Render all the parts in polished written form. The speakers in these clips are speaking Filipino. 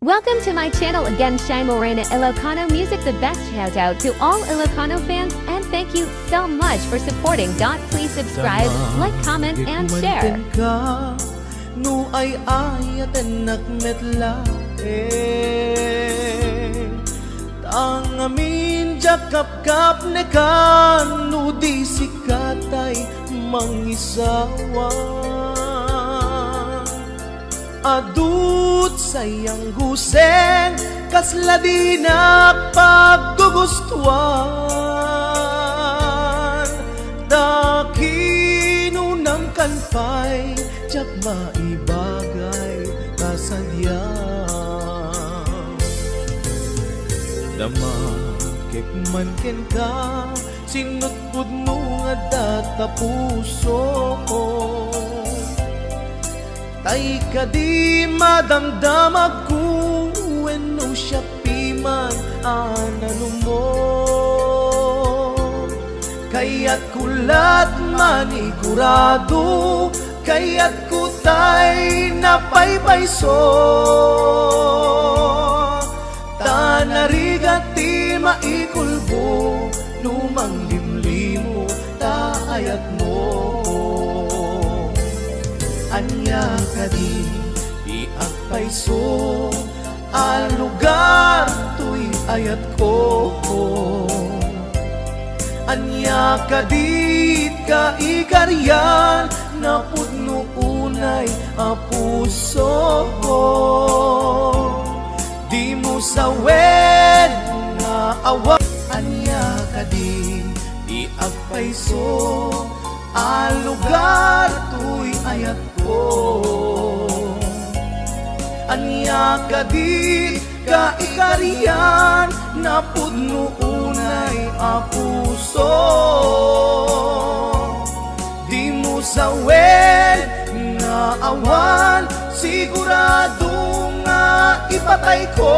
Welcome to my channel again, Shai Morena Ilocano Music. The best shout out to all Ilocano fans, and thank you so much for supporting. Please subscribe, like, comment, and share. No ay ayaten nakmetla Tang amin jakap kap nekan no di sikatay mangisawa Adut sayang guseng kasla di nakpaggugustuhan Dakino ng kalpay jak maibagay kasadya Damakik man ken ka sinutpud mo nga data puso Tay ka di madamdamag ko Wenno siya piman anano mo Kaya't kulat manigurado Kaya't kutay napaypayso Tanarigati maikulbo Lumang limlimo taayat mo Anya ka di agpayso Ang lugar to'y ayat ko Anya ka di ka ikaryan Na pudno unay a puso Di mo sawen na awa Anya ka di agpayso Ang lugar to'y ayat ko Anya ka di ka ikarian Na pudno unay a puso Di mo sawen na awan Sigurado nga ipatay ko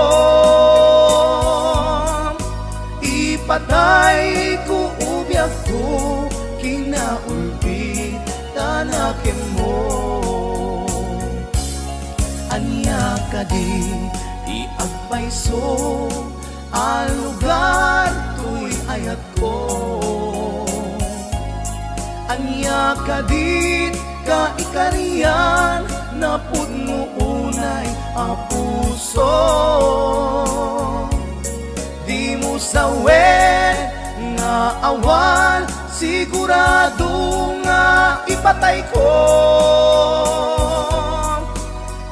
Ipatay ko ubyak ko Kinaulpi tanakin mo Anya ka di agpayso Ang lugar to'y ayat ko Anya ka di ka ikarian Na pudno unay a puso Di mo sawen nga awan Sigurado nga ipatay ko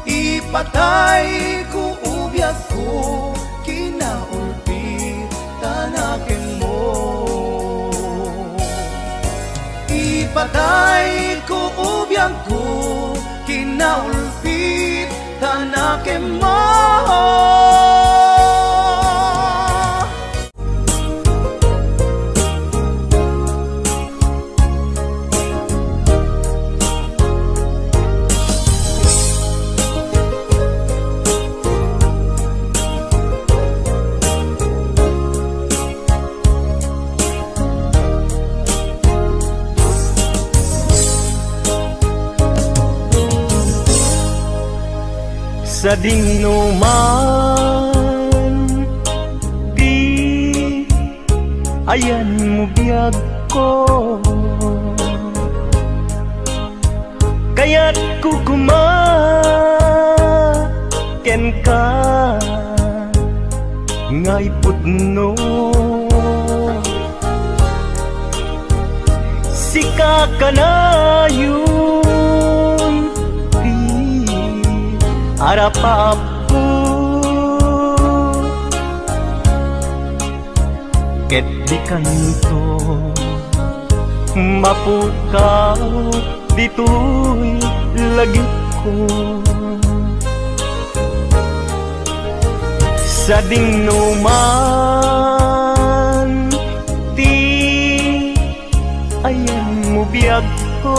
Ipatay ko ubyak ko Kinaulpi tanakin mo Ipatay ko ubyak ko Kinaulpi tanakin mo Sa dinuman di ayan mo biyag ko Kaya't kukumaken ka ngay pudno Sika ka na yun Arapapu Ket di kanto Mapukaw dito'y lagi ko Sa dinuman Ti ayan mo biyag ko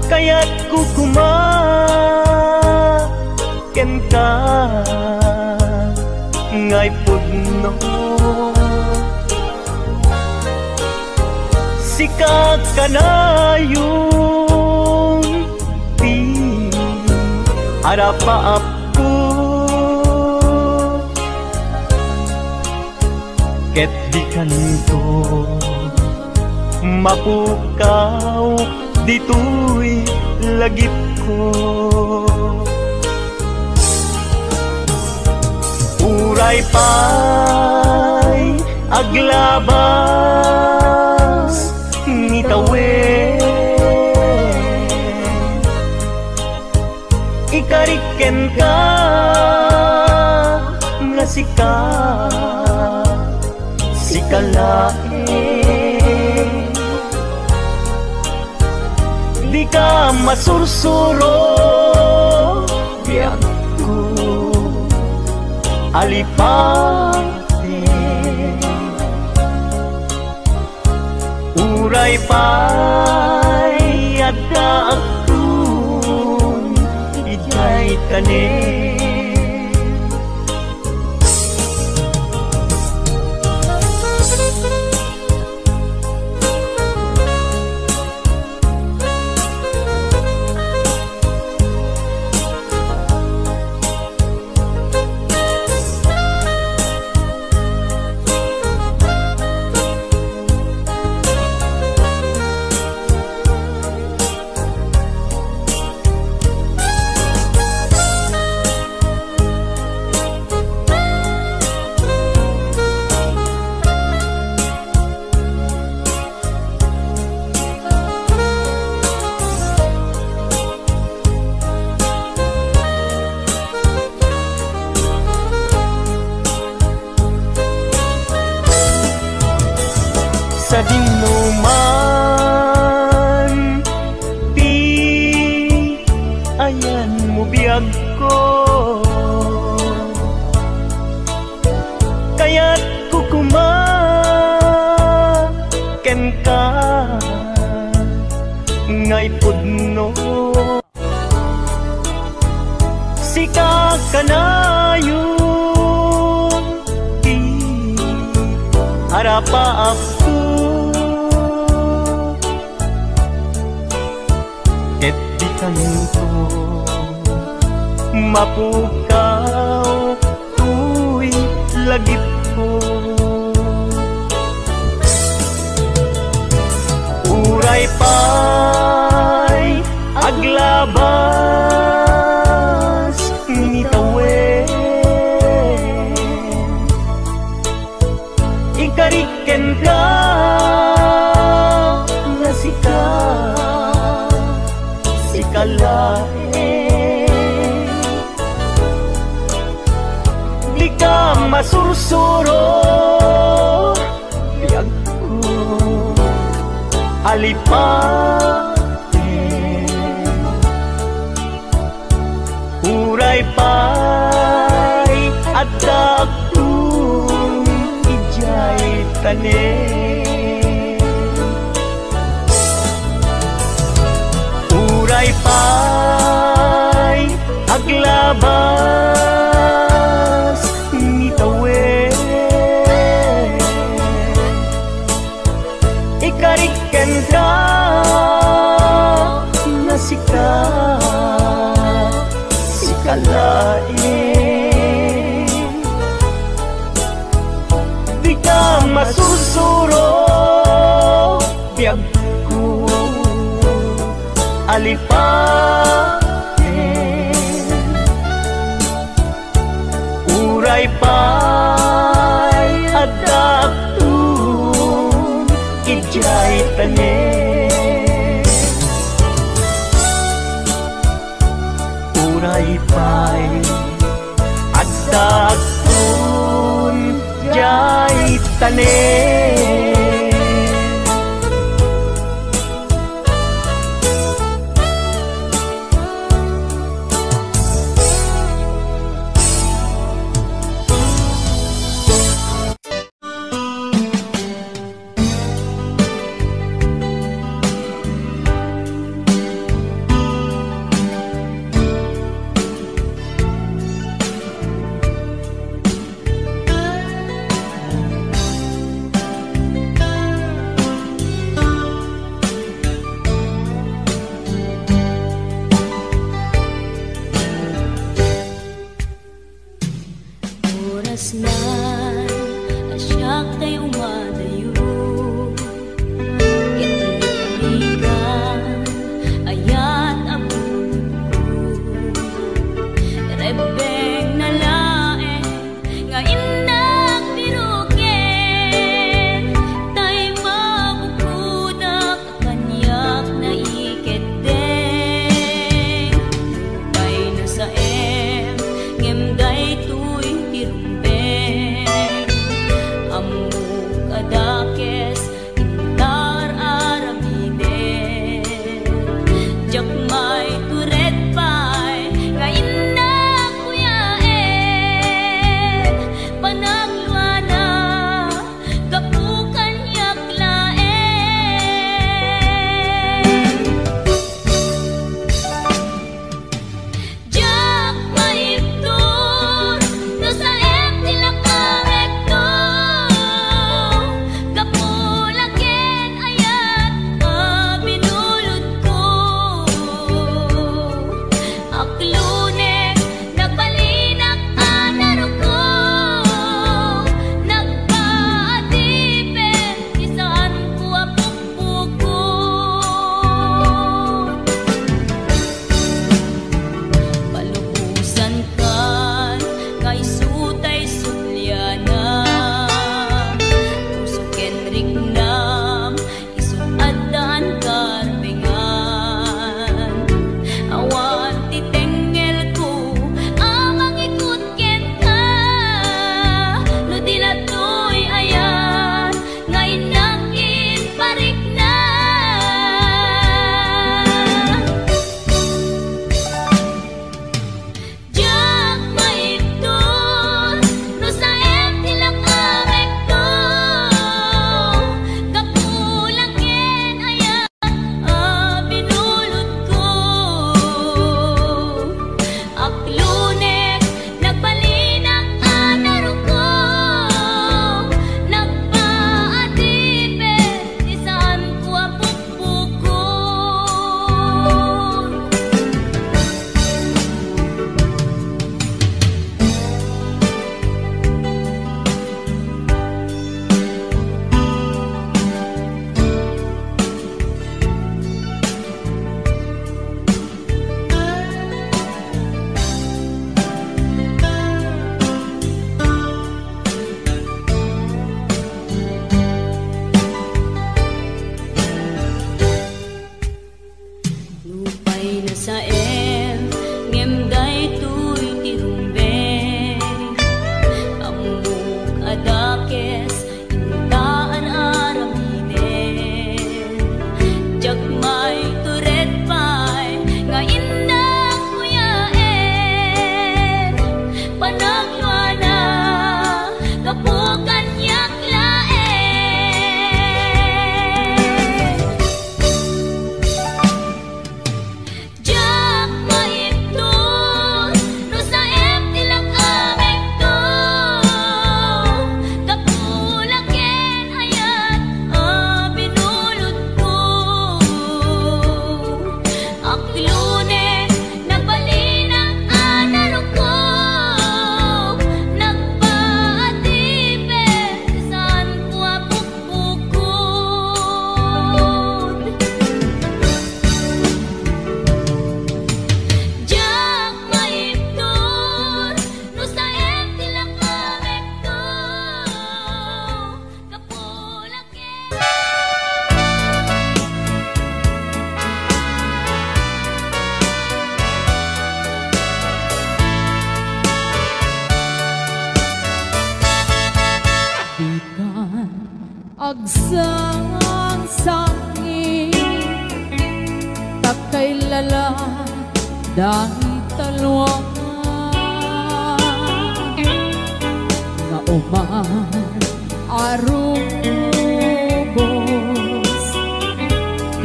Kaya't kukumaken ka ngay pudno Sika ka na yung Arapaap ko ket di kanto mapukaw dito'y lagip ko. Uray pa'y aglabas ngitawin, ikariken ka nga sikalae, di ka masursuro biyak ko alipate. Uray pa'y adda akun ijay tanin. Sa dinuman di ayan mo biyag ko, kaya't kukumaken ka ngay pudno. Sika kanayon di arapaap kanto mapukaw tuy lagip ko. Uray pa'y aglabas ngitawin, ikariken ka nga sikalae, di ka masursuro biyag ko alipate. Uray pa'y adda akun ijay tanin. Uray pa'y aglabas ngitawin, ikariken ka nga sikalae, di ka masursuro biyag ko alipate. Uray pa'y adda akun ijay tanin. Uray pa'y adda akun ijay tanin. kasnan asyak tayo madayo itlikan ayat abuko rebeng na lae nga inak biruken tay mabukudak kanyak na iketeng lupay na sa ngemday tuy tirumbeng amuk adakes intar aramide jakmay turet pay nga inak kuyaen panagluana kapukan yaklaen jak maiptur no sa tilakarekto kapulaken ayat binulod ko aklunek nagbalinak anaro ko nagpaatipen isaan ko apukpuko palubusan kan kay sutay sulyana usuken rignam isuadan karbengan awan titengel ko amang ikut ken ka no dilatoy ayan ngay nakin parik na jak maiptur no sa tilakarekto kapulaken ayat binulod ko aklunek nagbalinak anaro ko nagpaatipen isaan ko apukpukon lupay na sa ngemday tuy tirumbeng amuk adakes intaan aramiden jakmay turet pay nga inak kuyaen panagluana kapukan yaklaen jak maiptur no sa tilakarekto kapulaken ayat binulod ko aklunek nagbalinak anaro ko nagpaatipen isaan ko apukpukon jak maiptur no sa tilakarekto kapulaken Ikan agsang sangi takay lala dahil talwang nga uman arubos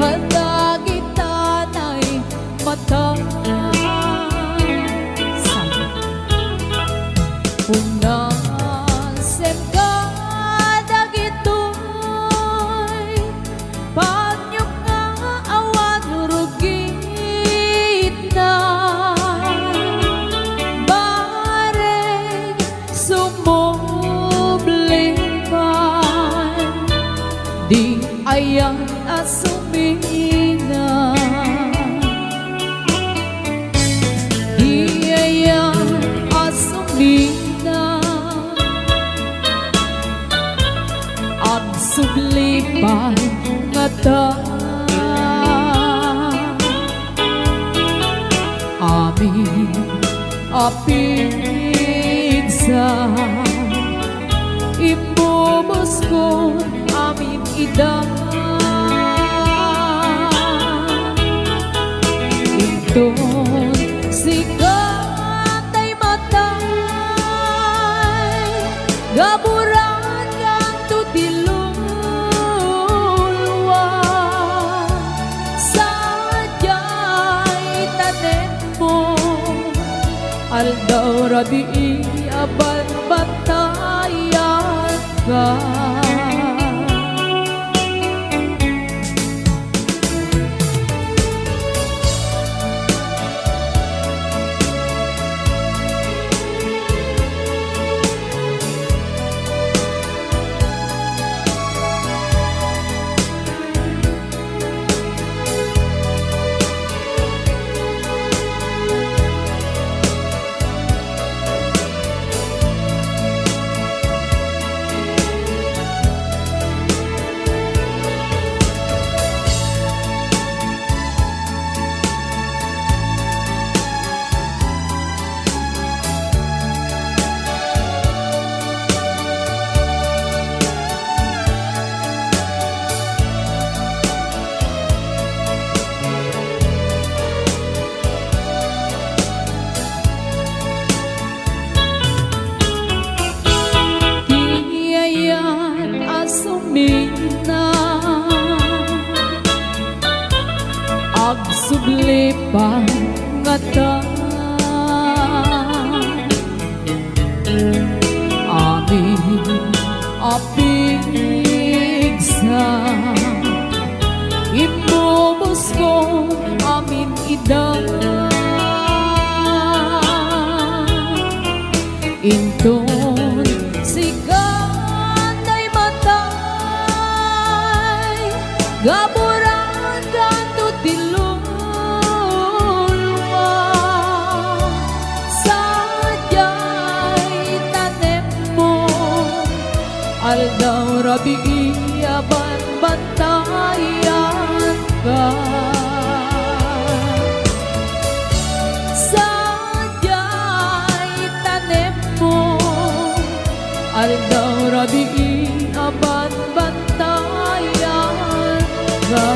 kadagitanay mata Unasem ka dagitoy panyok nga awan rugit na bareng sumo yan asumina iya asumina ang sublipan nga ta amin apigsa imubos ko amin ida inton sikatay matay gaburan kang tutilulwa sadyay tanen mo aldaw rabi aban batayan ka sublipan nga ta amin apigsa imubos ko amin ida inton sikatay matay gaburan kan tutilulwa sadyay tanem mo aldaw rabi aban bantayan ka sadyay tanem mo aldaw rabi aban bantayan ka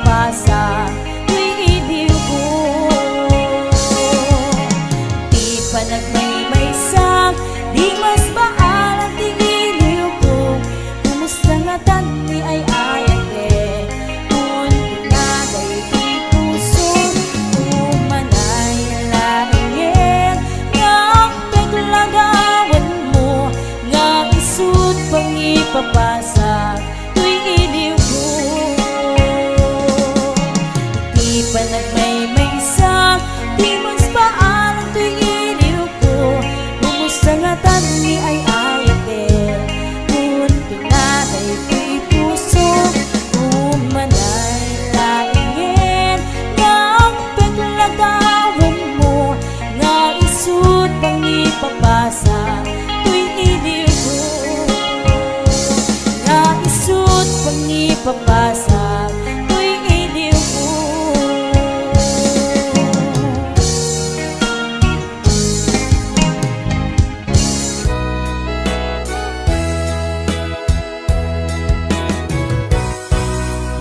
ipapasa tuy iliw ko. Di pa nagmaymaysak, di mas baalang ti iliw ko. Kumusta nga tan ni ay ayate, kun pinaday di puso. Umanay laingin, nga peglagawan mo, nga isut pang ipapasa tuy iliw ko. Di pa nagmaymaysak, di mas paalang tuy iliw ko. Kumusta nga tan ni ay ayate, kun pinaday tuy puso. Umanay laingin, nga peglagawan mo, nga isut pang ipapasa tuy iliw ko. Nga isut pang ipapasa tuy iliw ko.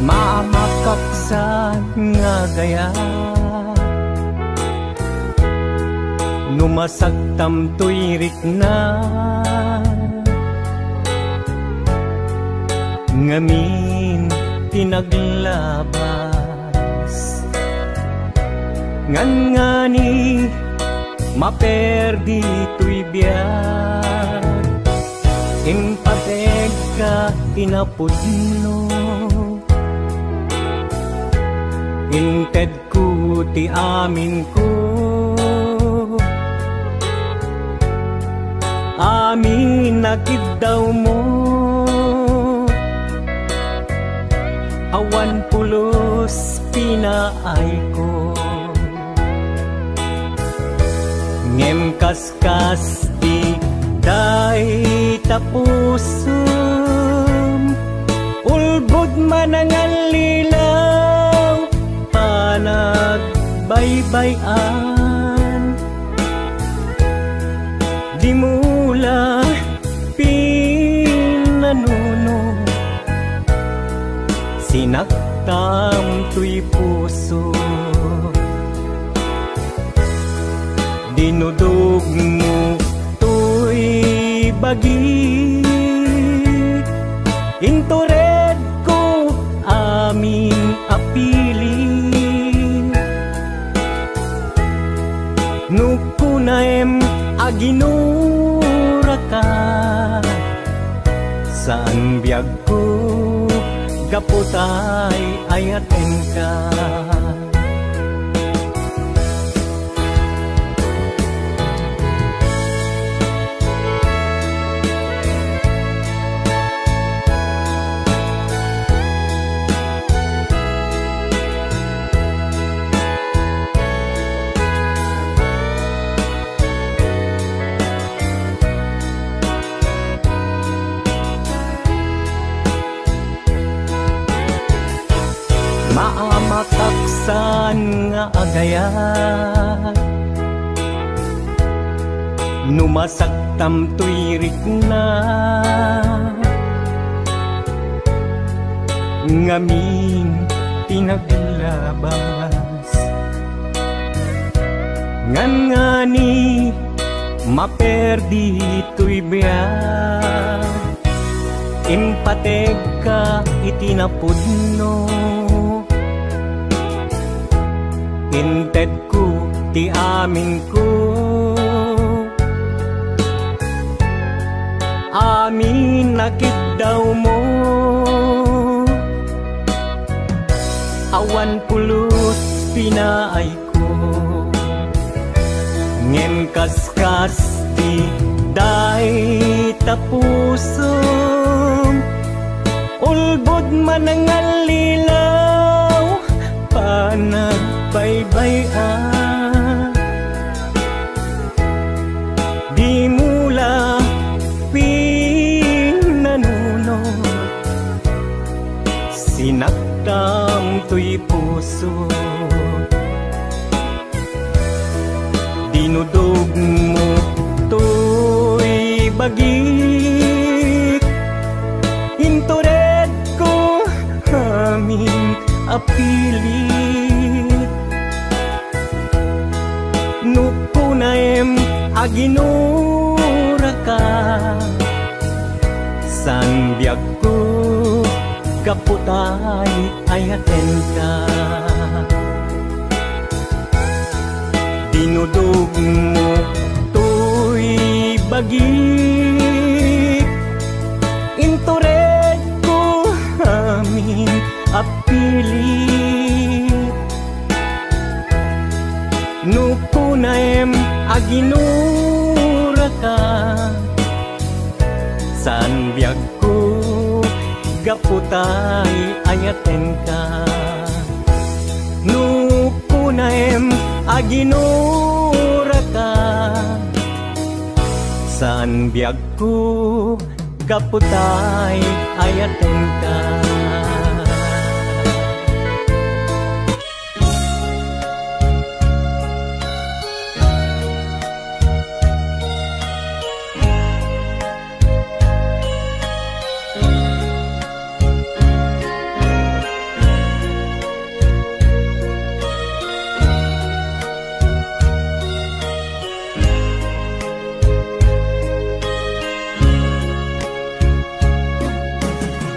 Maamakaksan nga gaya, numasaktam tuyrik na, ngamin pinaglabas. Ngan ngani maperdi tuy biyag, impateg ka inapudno. Inted ko ti amin ko, amin nakid daw mo. Awan pulos pinaay ko, ngem kaskas di day tapusum. Ulbod man ang alilaw, panagbaybayan. Di mula pinanuno, sinaktam tuy puso. Dinudog mo tuy bagit, intured ko amin apili. Nukunaem aginura ka, saan biyag ko kaputay ayaten ka. Maamataksan nga agayat, numasaktam tuyrik na, ngamin pinaglabas. Ngan ngani maperdi tuy biyag, impateg ka itinapudno. Inted ko ti amin ko, amin nakid daw mo. Awan pulos pinaay ko, ngem kaskas di day tapusum. Ulbod man ang alilaw, panagbaybayan. Di mula pinanuno, sinaktam tuy puso. Dinudog mo tuy bagit, intured ko amin apilit. Nukunaem aginura ka, san biyag ko kaputay ayaten ka. Dinudog mo to'y bagik, intured ko amin apilit. Nukunaem aginura ka, san biyag ko gaputay ayaten ka. Nukunaem aginura ka, san biyag ko gaputay ayaten ka.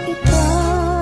Ikaw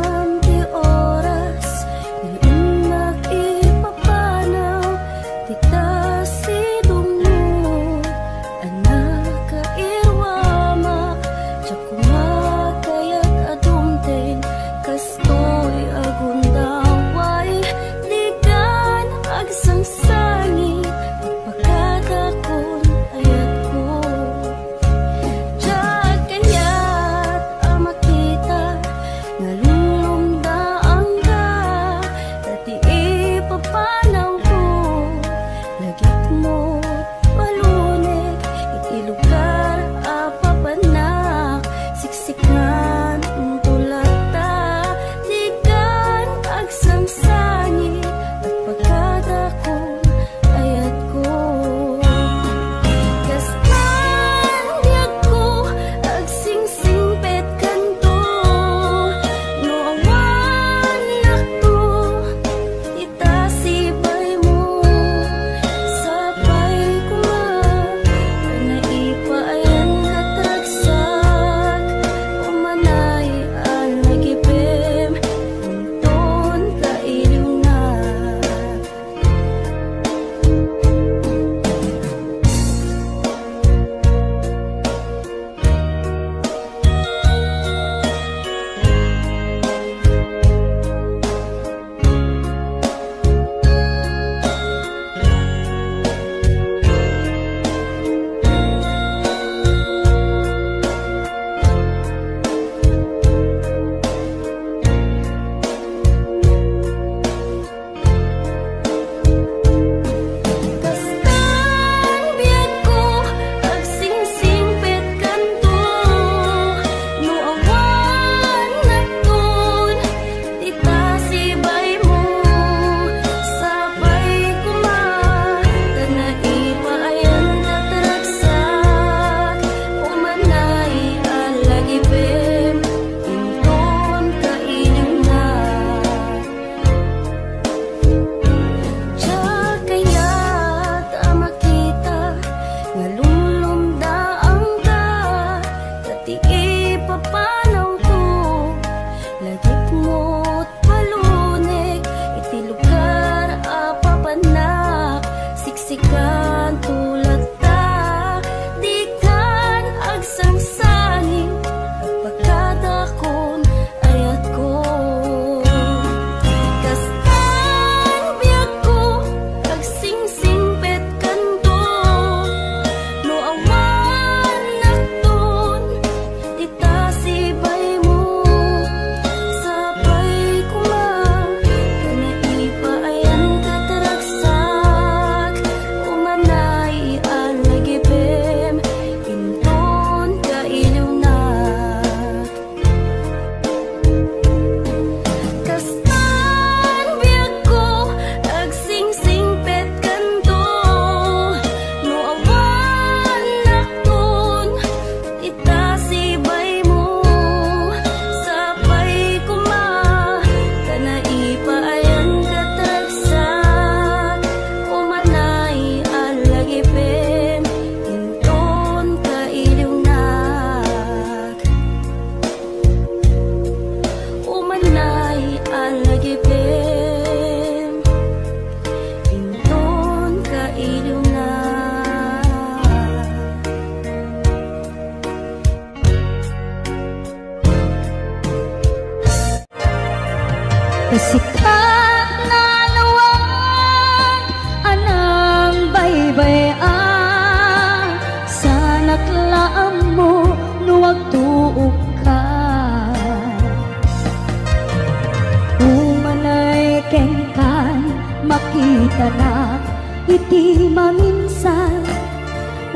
makita na iti maminsan.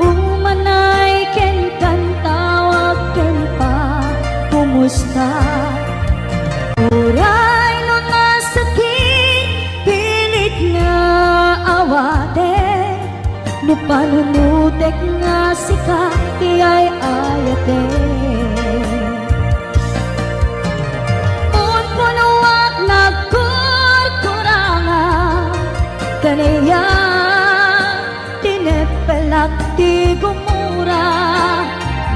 Umanay ken kan tawag ken pa kumusta. Uray no nasakit pilit nga awate, no panunutek nga sika tiyay ayate. Un punuat nagkurkuranga kaniya tinepelak ti gumura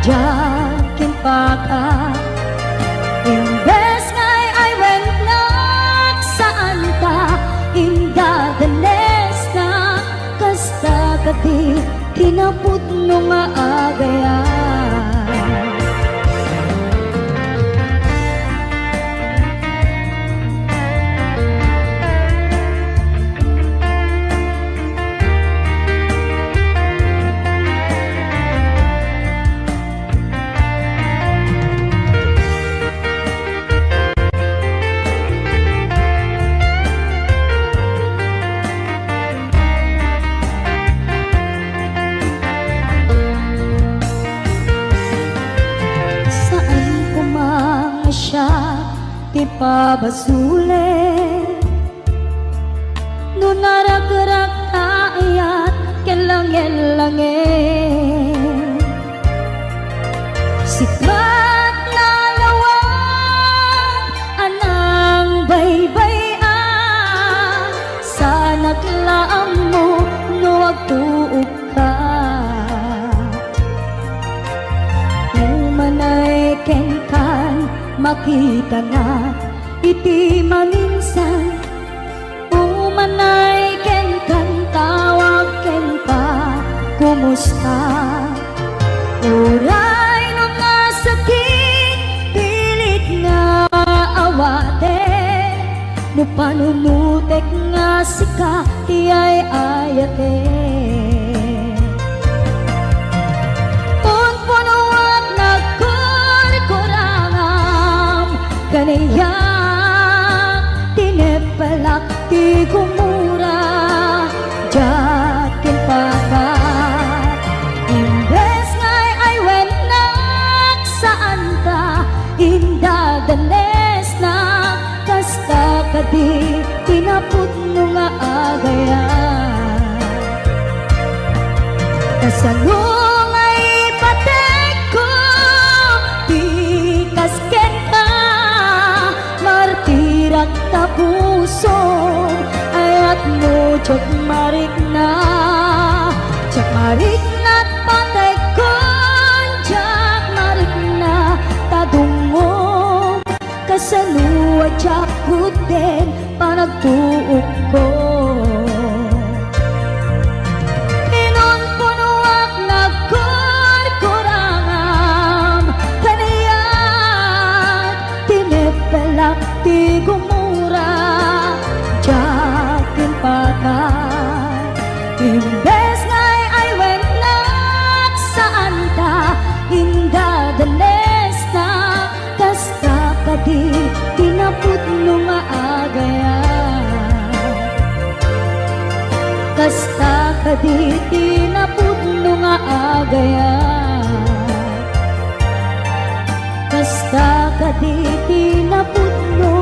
jakin paka. Imbes ngay ay wennak saan ta inda danes na kasta kati kinaput no nga agayan. Ti pabasule no naragrak kaayat kelangin-langin. Sikat na lawag anang baybayan, sa naglaam mo no agtuog ka. Umanay ken kan makita na iti maminsan. Umanay ken kan tawag ken pa kumusta. Uray no nga sakit pilit nga awate, no panunutek nga sika tiyay ayate. Kaniya tinepelak ti gumura jakin paka. Imbes ngay ay wennak saan ta inda danes na kasta kadi tinaput no nga agayan. Kasalong ay patek ko tikas ken martirak tapuso ayat mo chok marik na patay kon chak marik na tadungo kasaluwa chak kuten panagtuok ko. Inon punuak nagkurkurangam kaniyat tinepelak ti gumura jakin patay. Imbes ngay ay wennak saan ta inda danes na kasta kadi tinaput no nga agayan. Kasta kadi tinaput no nga agayan. Kasta kadi tinaput no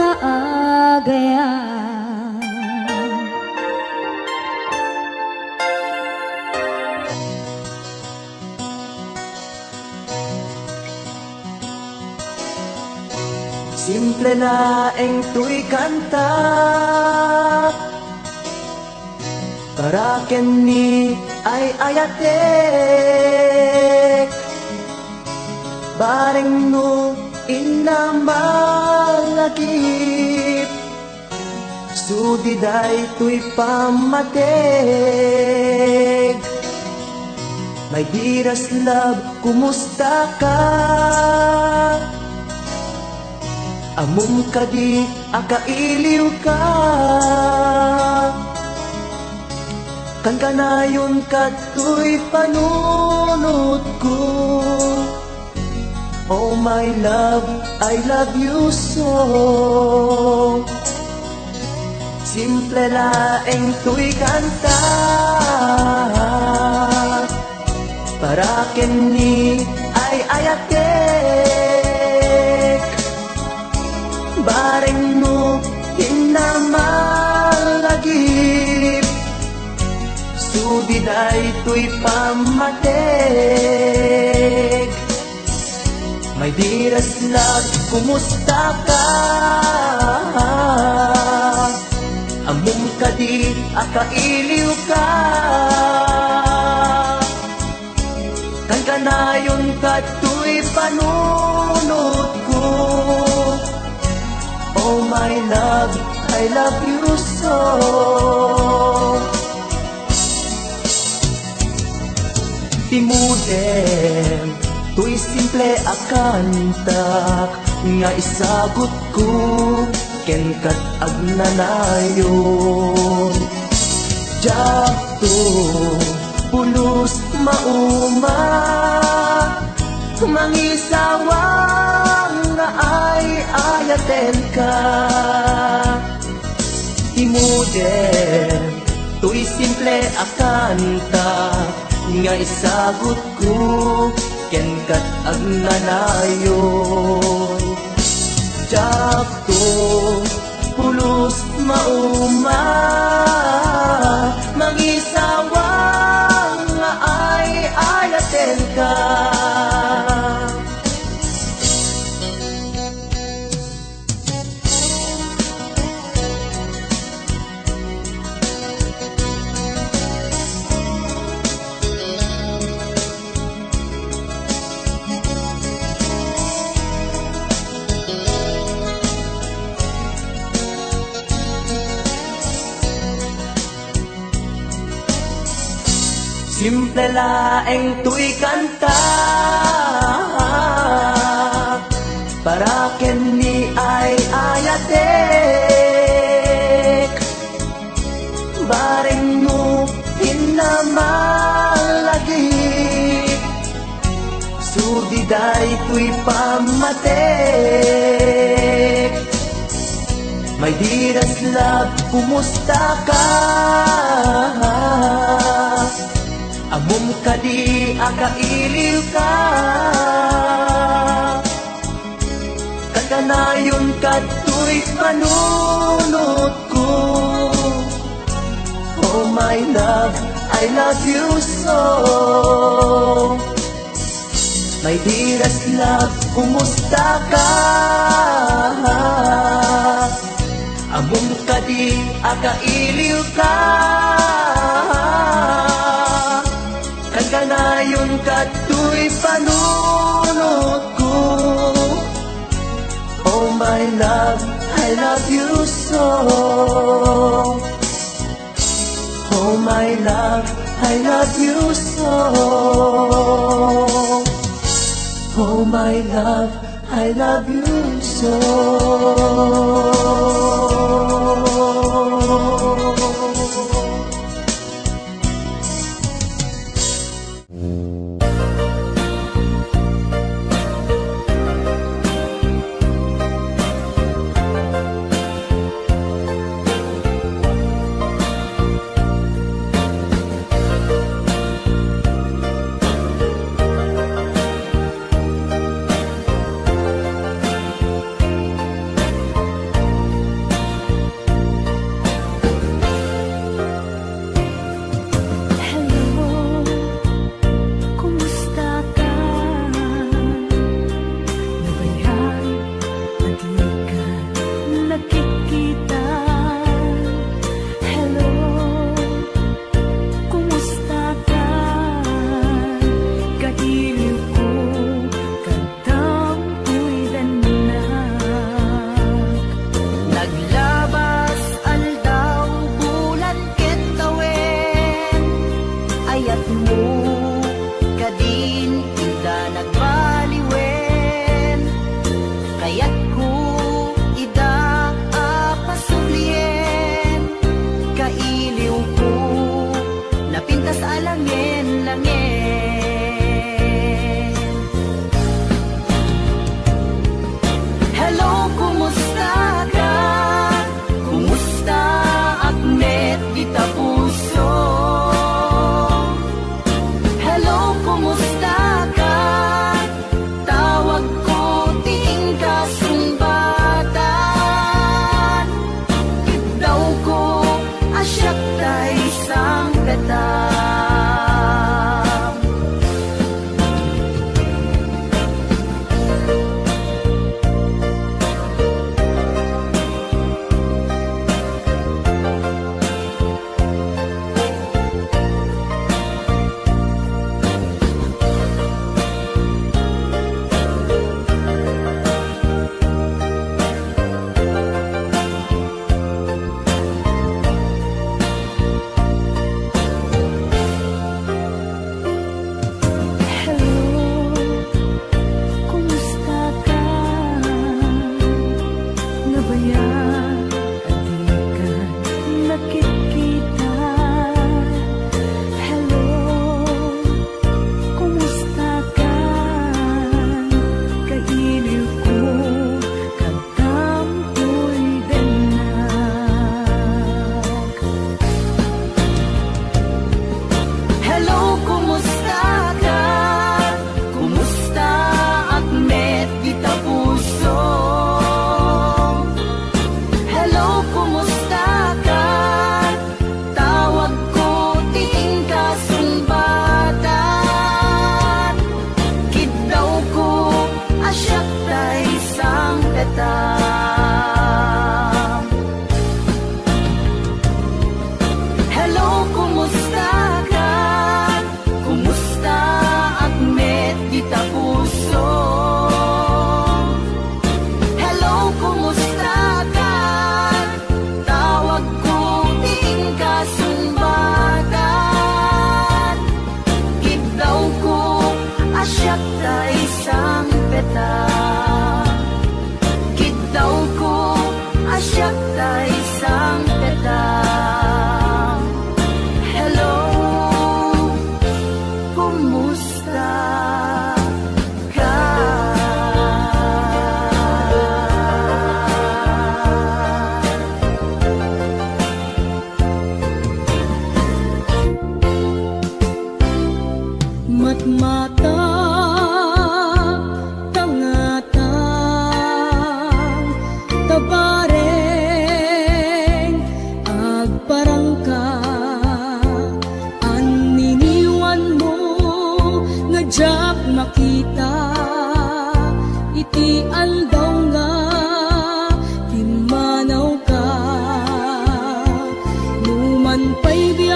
nga agayan. Simple na eng tuy kanta para ken ni ay ayatek bareng no inna malagip sudiday tuy pamatek. My dearest love, kumusta ka? Amum kadi akailiw ka, kan kanayon kato'y panunod ko. Oh my love, I love you so. Simple laeng tuy kanta para kenni ay ayatek bareng mo hinamalagip sudiday tuy pamatek may diras lag kumusta ka among kadi akailiw ka kan kanayon katoy panunod ko oh my love I love you so timudem tuy simple akantak nga isagot ko ken kat agnanayon jakto pulos mauma mangisawang nga ay ayaten ka imudem tuy simple akanta nga isagot ko ken kat agnanayon jakto pulos mauma mangisawang nga ay ayaten ka simple laeng tuy kanta para kenni ay ayatek bareng mo hinamalagip sudiday tuy pamatek may diras love kumusta ka among kadi akailiw ka kakanayon katoy panunod ko oh my love I love you so may diras love kumusta ka among kadi akailiw ka kanayon katoy panunod ko oh my love I love you so oh my love I love you so oh my love I love you so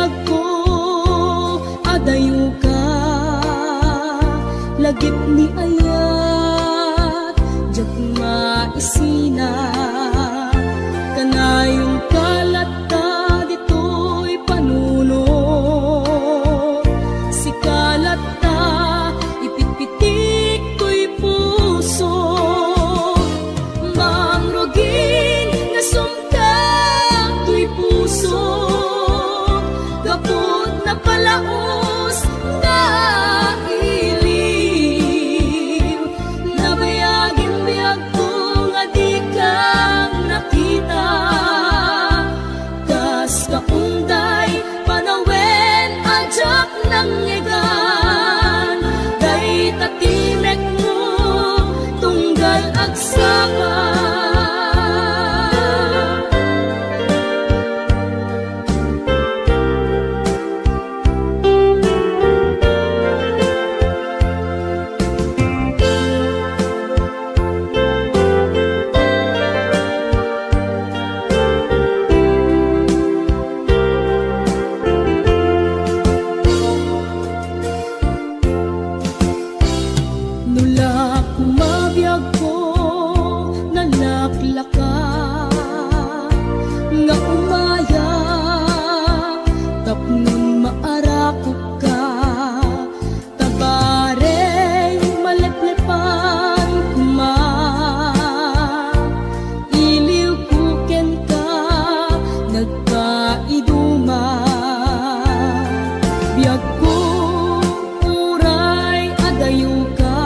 biyag ko adayo ka lagip ni ayat jak maisina kanayong kalat ka dito'y panuno si kalat ta ipitpitik ko'y puso mangrugin nga sumka to'y puso kaput na palaos nga iliw nabayagin biyag ko nga di kang nakita kas kaunday panawen ajak ng ngegan day tatimek mo tunggal agsapan. Nula kumabiyag ko nalaklaka nga umaya tapnon maarakok ka tabareng maleplepan kuma iliw kuken ka nagkaiduma biyag ko uray adayo ka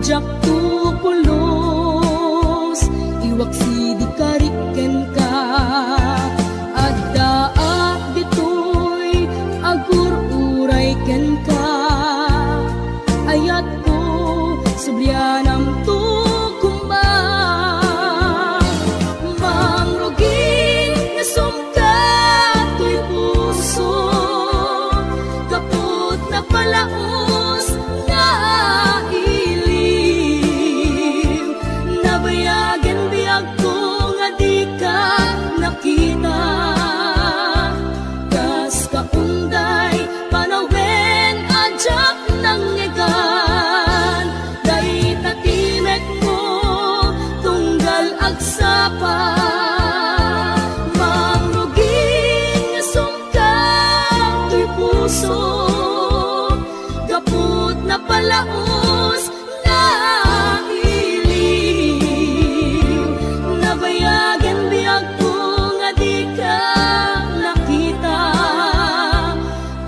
jak tu pulos iwak sidi kariken ka addaak ditoy agur uray ken ka ayat ko sublianam tu kumba mangrugin nga sumka to'y puso kaput na palaos nga nabayagan biyag ko nga di ka nakita kas kaunday panawen ajak ng ngegan day tatimek mo tunggal agsapa mangrugin nga sumka to'y puso kaput na palaos nga nabayagan biyag ko nga di ka nakita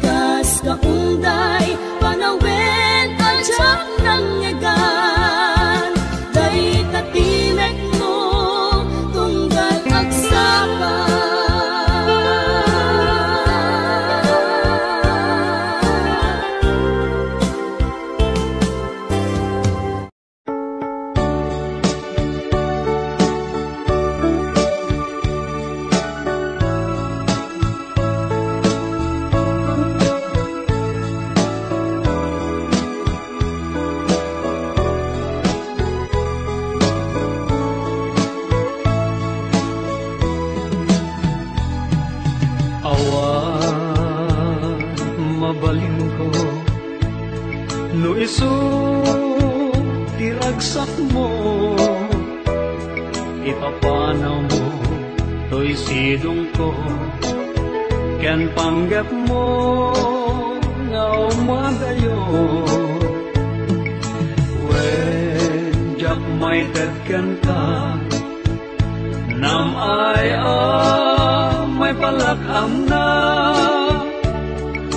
kas kaunday panawen ajak ng ngegan day tatimek mo tunggal agsapa. Mabalin ko no isu tiragsak mo ipapanaw mo to'y sidong ko ken panggap mo nga umadayo when jak may tedken ka nam ay may palakam na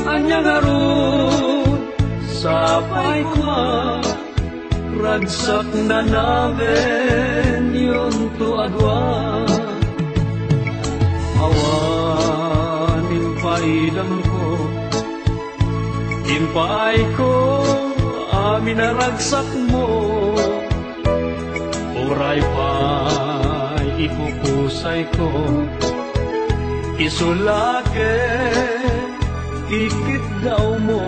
anyang arun sapay kwa ragsak na namin yun to agwa awanin paidam ko impay ko amin na ragsak mo uray pa'y ipupusay ko isulake ikit daw mo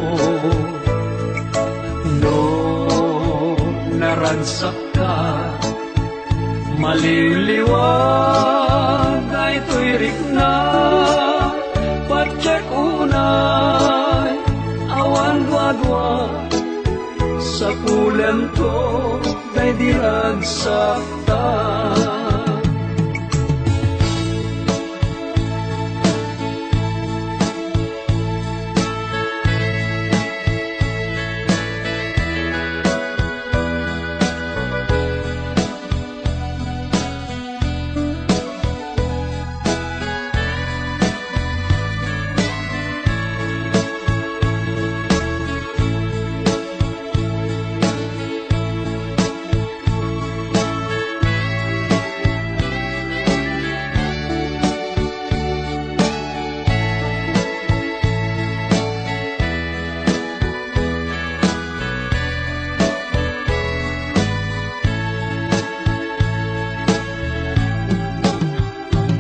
no naragsak ka maliliwag ay tuwirik na ganto kay dirag sakta.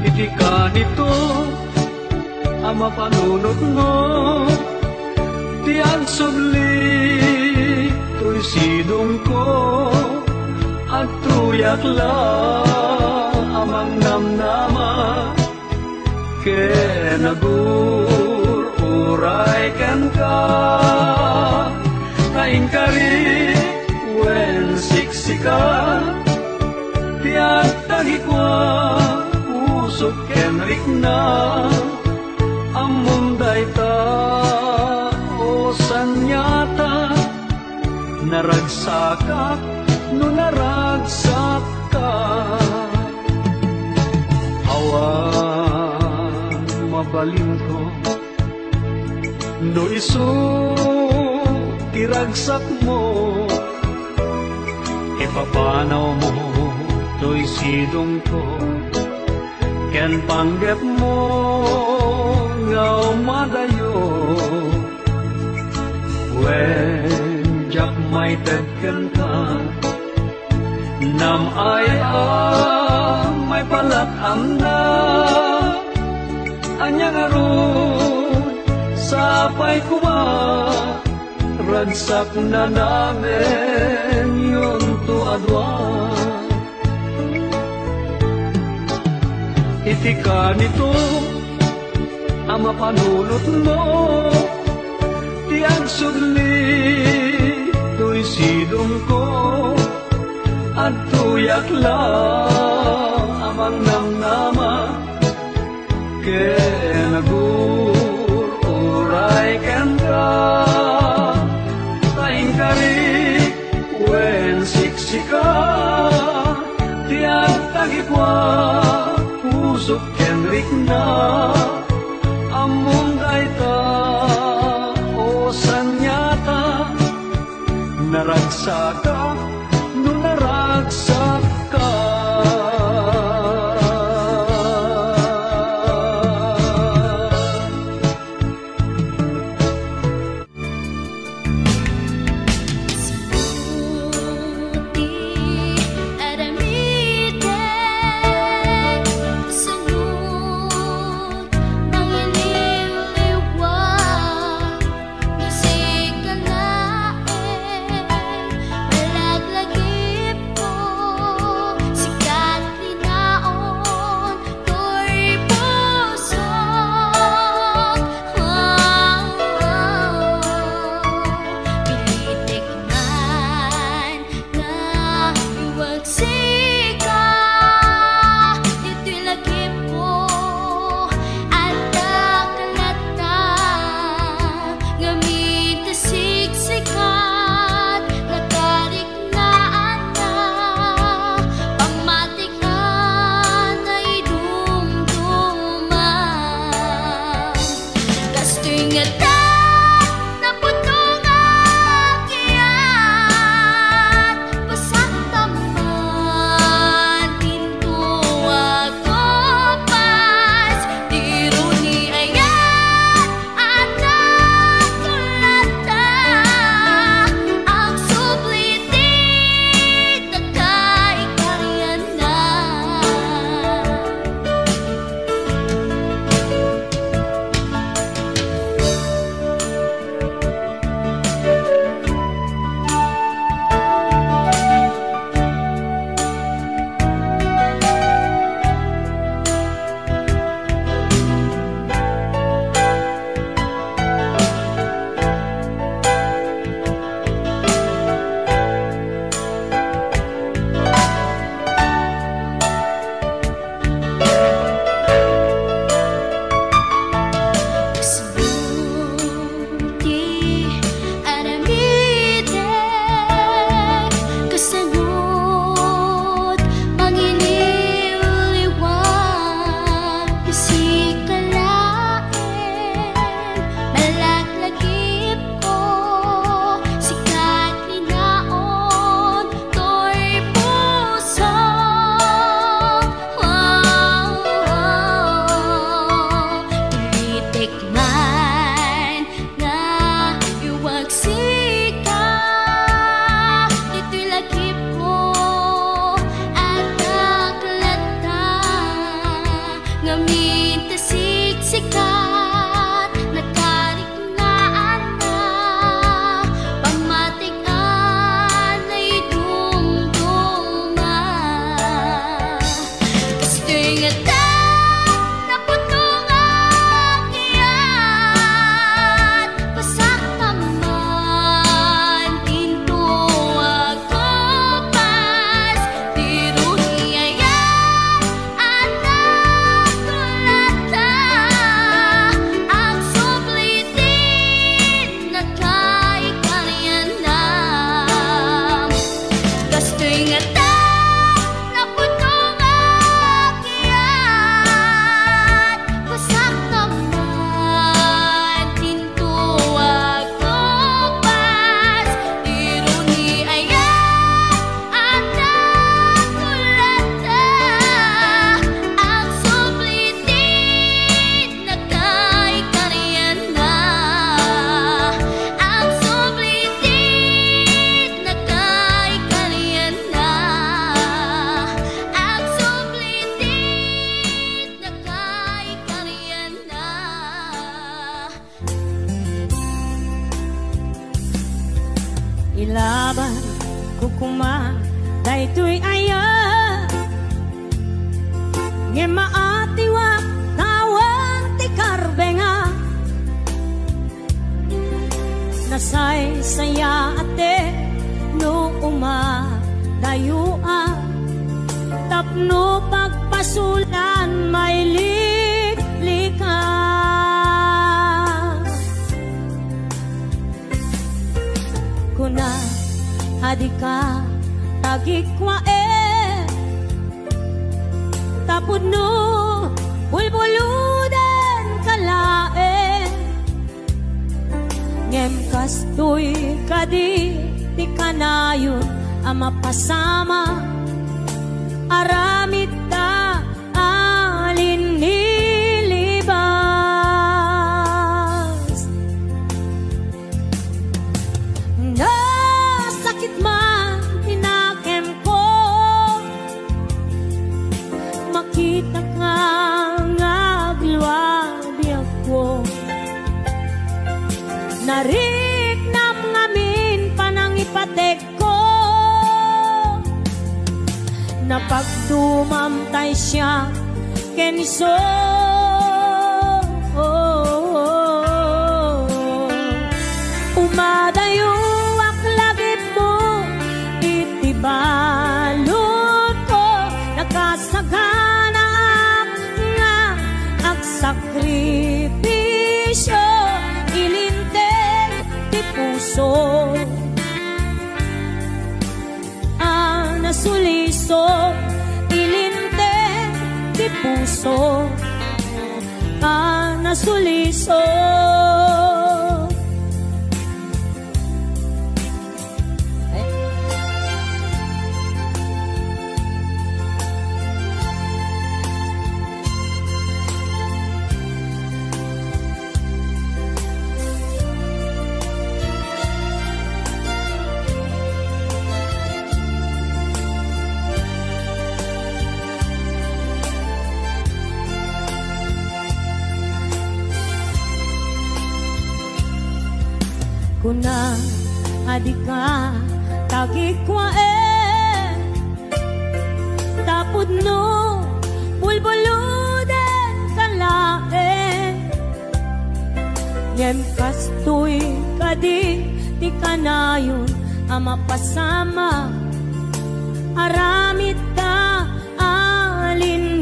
Iti ka nito ang mapanunot mo, ti ang subli to'y sidong ko, at tuyak la amang namnama, ken nagur-uray ken ka, kaing kari wen siksika, tiyak tagikwa, usok kenrik na among dayta o sanyata naragsakak no naragsak ka awan mabalin ko no iso tiragsak mo ipapanaw mo to'y sidong ko ken panggep mo nga umadayo wen jak may tedken ka nam ay may palakam na anyang aron sapay kuma ragsak na namin yun to adwan. Iti ka nito ang mapanulot mo, ti ang sudli to'y sidong ko, at tuyak lang amang namnama, ken nagur-uray ken ka, kaing kari wen siksika, tiyak tagikwa, usok kenrik na among dayta o sanyata naragsaka no naragsak ka. May kuma daytoy aya nge maatiwa tawan ti karbenga nasay saya ate no uma dayua tapno pagpasulan may liklika kuna hadika tagikwa tapod no bulbuludan kalae ngem kastoy kadi ti kanayon ama pasama aramid ta alin nilibas nasakit man tinakem ko makita ka ngagluwabi ako nariknam ngamin panangipatek ko napagdumamtay siya keniso umadayo aklagip mo itibalot ko nakasagana nga agsakripisyo ilinteg ti puso nasuliso ilinteg ti puso nasuliso kuna adika tagikwa tapod no bulbuludan kalae ngem kastoy kadi ti kanayon ama pasama aramid ta alin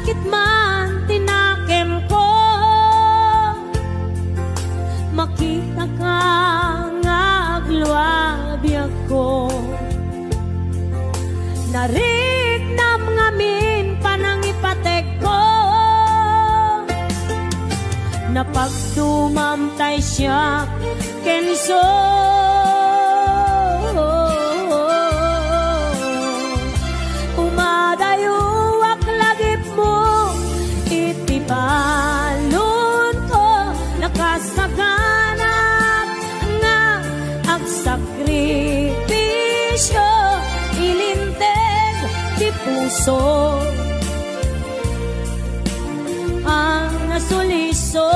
sakit man tinakem ko makita ka ngagluwabi ako nariknam ngamin panangipatek ko napagdumamtay siya kenso umadayo balon ko nakasaganap nga agsakripisyo ilinteg ti puso ang nasuliso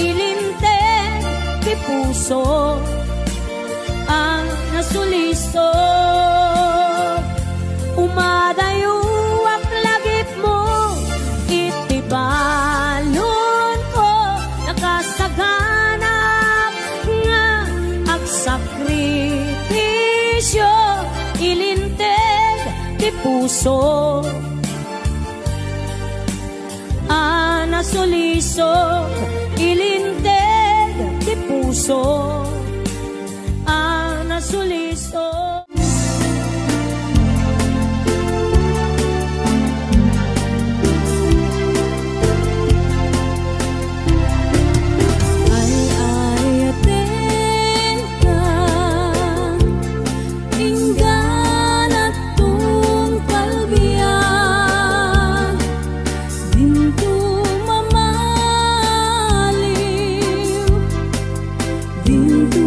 ilinteg ti puso ang nasuliso umadayo balon ko nakasaganap nga agsakripisyo ilinteg ti puso nasuliso ilinteg ti puso nasuliso Bintu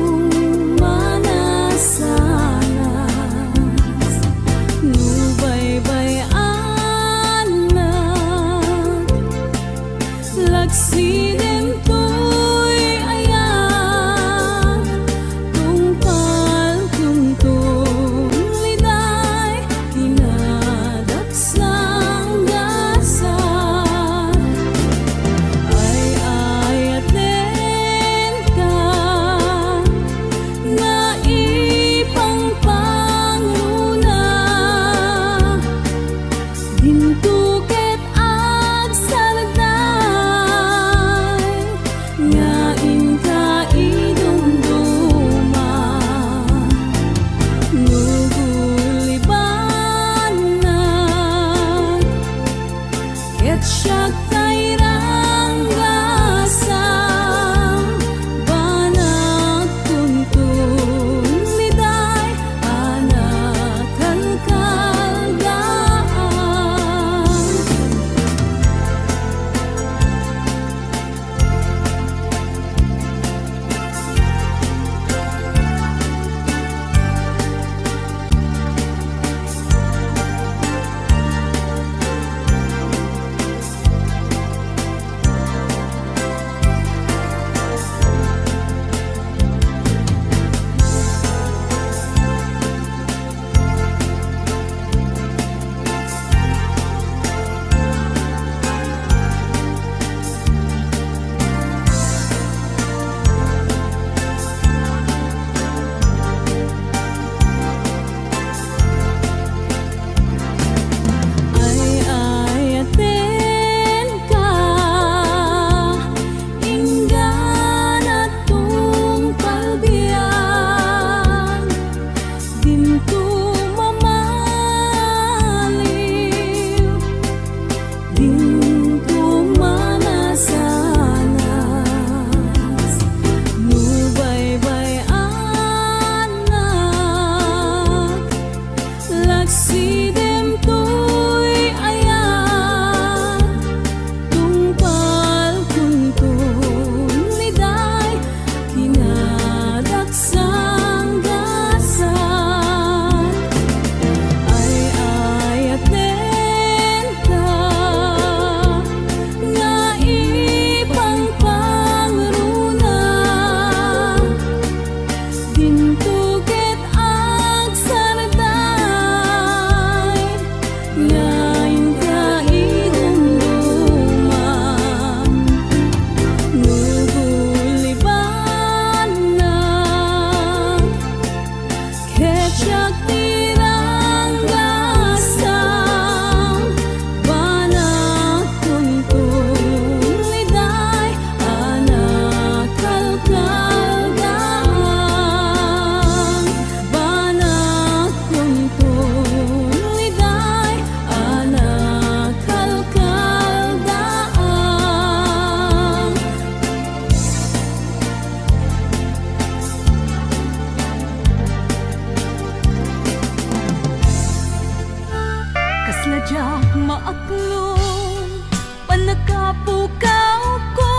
Jak maaklong panagapukaw ko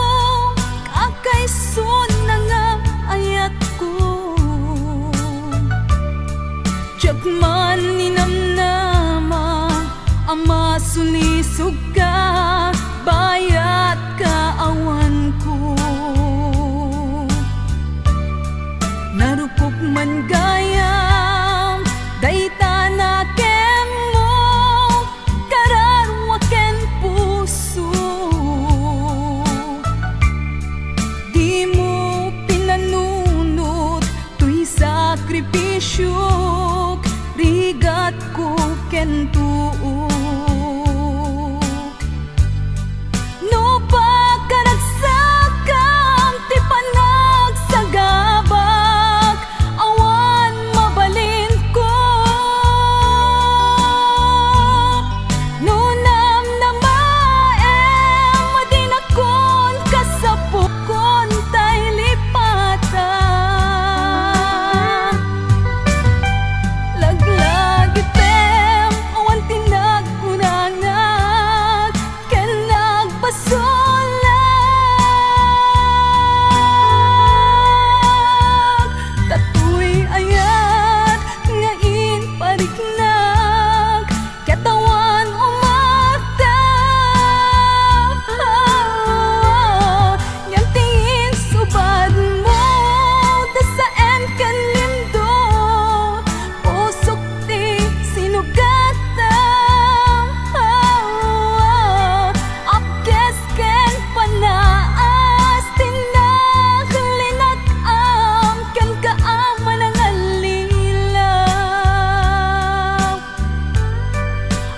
kakaisun na nga ayat ko. Jak man ninamnama ama sunisog ka bayat kaawan ko. Narupok man gayam dayta na kemo kararwaken puso. Di mo pinanunot tuy sakripisyo rigat ko ken tuo. No pagkaragsakam ti panagsagabak awan mabalin ko. No namnamaem madinakon kasapukon tay lipatan. Laglag item awan tinag-unangag ken nagpasulag. Tatoy ayat nga inpariknag katawan umata. Yang tingin subad mo dasaen ken lindo pusok ti sinugata. Apkes ken panaas tinaklinag-am ken kaaman ang alilaw.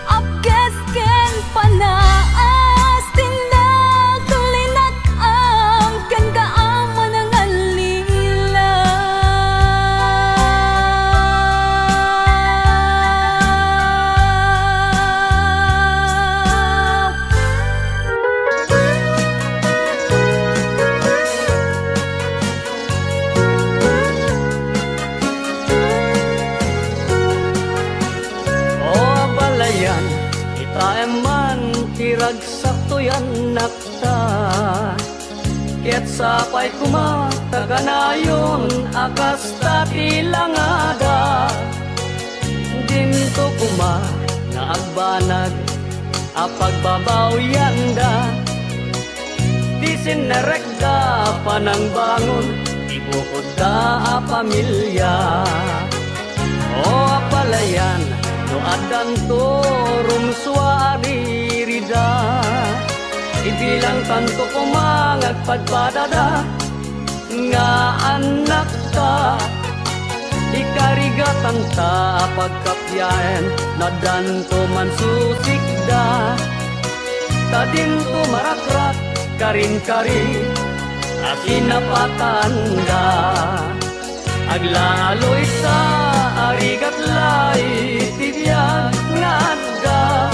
Apkes ken panaas tinaklinag-am ken kaaman ang alilaw. O balayan, itaeman tirag saktoyan nakta. Ket sapay kumataganayon akas tati langada. Dinto kuma nga agbanag apagbabawyanda. Disin narekda panang bangon ibukod da a pamilya. O apalayan no adan to rumsuari rida. Ibilang tanto kumangag padpadada nga anak ta. Ikarigatan ta pagkapyaen na danto man susikda. Tadinto marakrak karin-kari asinapatanda. Aglaloy sa arigat lay tibiyag nga adda.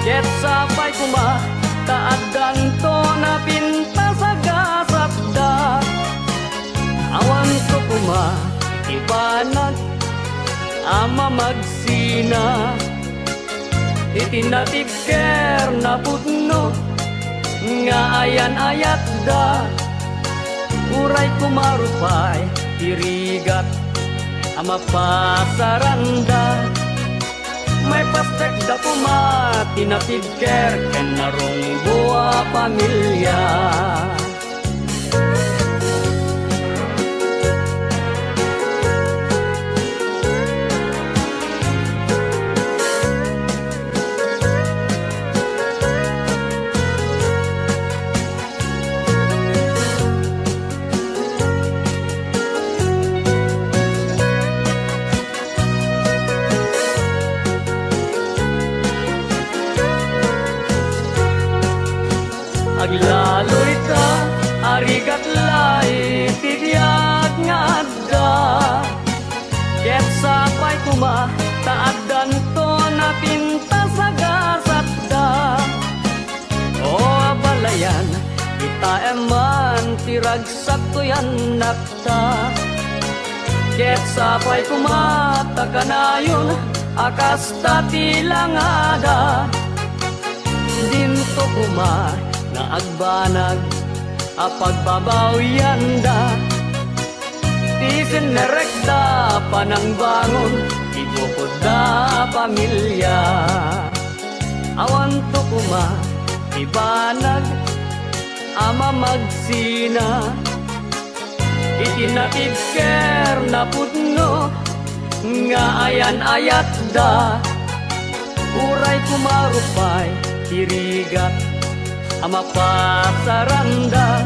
Ket sapay kuma taadan to na pinta sa gasapda. Awan to kuma ibanag ama magsina. Itinatibker na pudno nga ayan-ayat da. Uray kumarupay tirigat ama pasaranda. May pastek da pumati na pigker ken narong buwa pamilya. Aglaloy ta arigat lay tibiyag nga adda. Ket sapay kuma taadan to na pinta sa gasatda. O abalayan kita eman tiragsak to yan nakta. Ket sapay kuma takanayon akas tatilangada dinto kuma na agbanag a pagbabawyanda tisin nerekda panang bangon ibukod da pamilya awan to kuma ibanag ama magsina itinatibker na pudno nga ayan-ayat da uray kumarupay tirigat ama pasaranda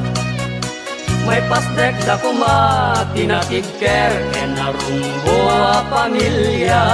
may pasdek da kuma tinatibker enarumbo a pamilya